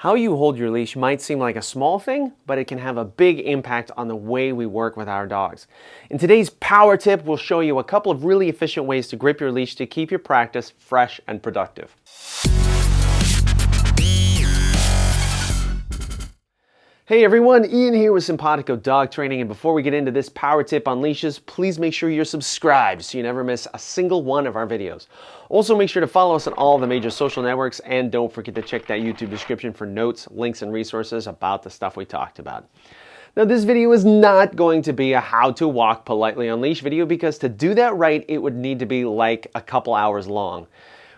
How you hold your leash might seem like a small thing, but it can have a big impact on the way we work with our dogs. In today's power tip, we'll show you a couple of really efficient ways to grip your leash to keep your practice fresh and productive. Hey everyone, Ian here with Simpawtico Dog Training, and before we get into this power tip on leashes, please make sure you're subscribed so you never miss a single one of our videos. Also make sure to follow us on all the major social networks, and don't forget to check that YouTube description for notes, links, and resources about the stuff we talked about. Now this video is not going to be a how to walk politely on leash video, because to do that right, it would need to be like a couple hours long.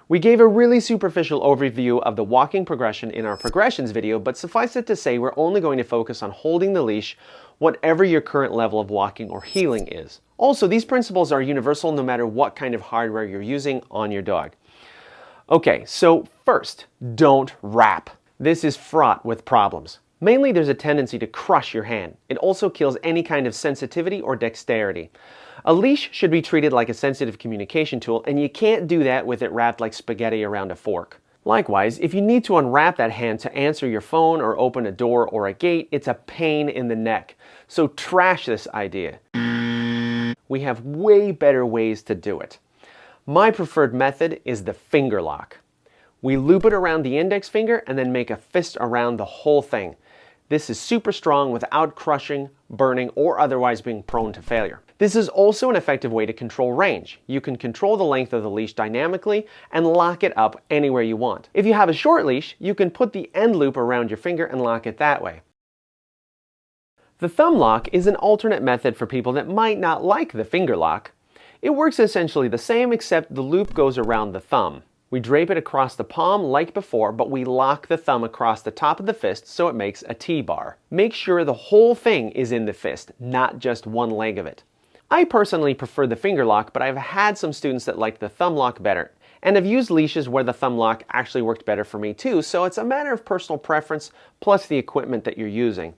We gave a really superficial overview of the walking progression in our progressions video, but suffice it to say we're only going to focus on holding the leash whatever your current level of walking or heeling is. Also, these principles are universal no matter what kind of hardware you're using on your dog. Okay, so first, don't wrap. This is fraught with problems. Mainly there's a tendency to crush your hand. It also kills any kind of sensitivity or dexterity. A leash should be treated like a sensitive communication tool, and you can't do that with it wrapped like spaghetti around a fork. Likewise, if you need to unwrap that hand to answer your phone or open a door or a gate, it's a pain in the neck. So trash this idea. We have way better ways to do it. My preferred method is the finger lock. We loop it around the index finger and then make a fist around the whole thing. This is super strong without crushing, burning, or otherwise being prone to failure. This is also an effective way to control range. You can control the length of the leash dynamically and lock it up anywhere you want. If you have a short leash, you can put the end loop around your finger and lock it that way. The thumb lock is an alternate method for people that might not like the finger lock. It works essentially the same, except the loop goes around the thumb. We drape it across the palm like before, but we lock the thumb across the top of the fist so it makes a T-bar. Make sure the whole thing is in the fist, not just one leg of it. I personally prefer the finger lock, but I've had some students that like the thumb lock better, and have used leashes where the thumb lock actually worked better for me too, so it's a matter of personal preference plus the equipment that you're using.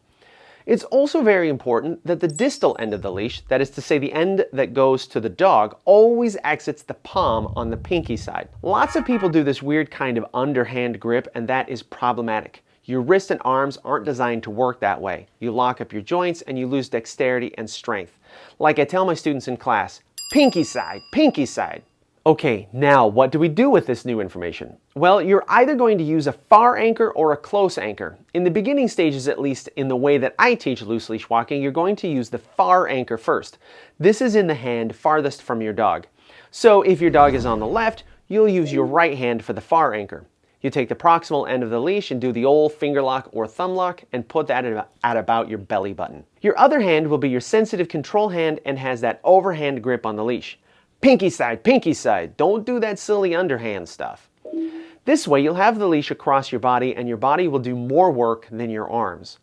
It's also very important that the distal end of the leash, that is to say the end that goes to the dog, always exits the palm on the pinky side. Lots of people do this weird kind of underhand grip, and that is problematic. Your wrists and arms aren't designed to work that way. You lock up your joints and you lose dexterity and strength. Like I tell my students in class, pinky side, pinky side. Okay, now what do we do with this new information? Well, you're either going to use a far anchor or a close anchor. In the beginning stages, at least in the way that I teach loose leash walking, you're going to use the far anchor first. This is in the hand farthest from your dog. So if your dog is on the left, you'll use your right hand for the far anchor. You take the proximal end of the leash and do the old finger lock or thumb lock and put that at about your belly button. Your other hand will be your sensitive control hand and has that overhand grip on the leash. Pinky side, don't do that silly underhand stuff. This way you'll have the leash across your body and your body will do more work than your arms.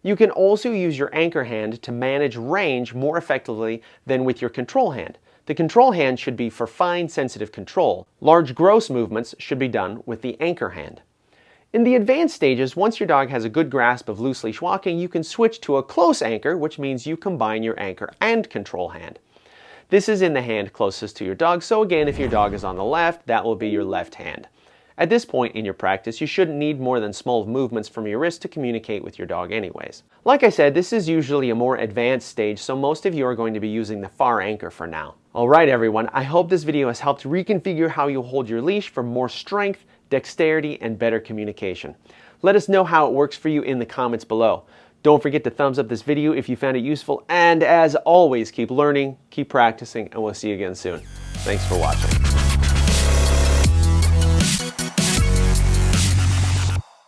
You can also use your anchor hand to manage range more effectively than with your control hand. The control hand should be for fine, sensitive control. Large, gross movements should be done with the anchor hand. In the advanced stages, once your dog has a good grasp of loose leash walking, you can switch to a close anchor, which means you combine your anchor and control hand. This is in the hand closest to your dog, so again, if your dog is on the left, that will be your left hand. At this point in your practice, you shouldn't need more than small movements from your wrist to communicate with your dog anyways. Like I said, this is usually a more advanced stage, so most of you are going to be using the far anchor for now. Alright everyone, I hope this video has helped reconfigure how you hold your leash for more strength, dexterity, and better communication. Let us know how it works for you in the comments below. Don't forget to thumbs up this video if you found it useful, and as always, keep learning, keep practicing, and we'll see you again soon. Thanks for watching.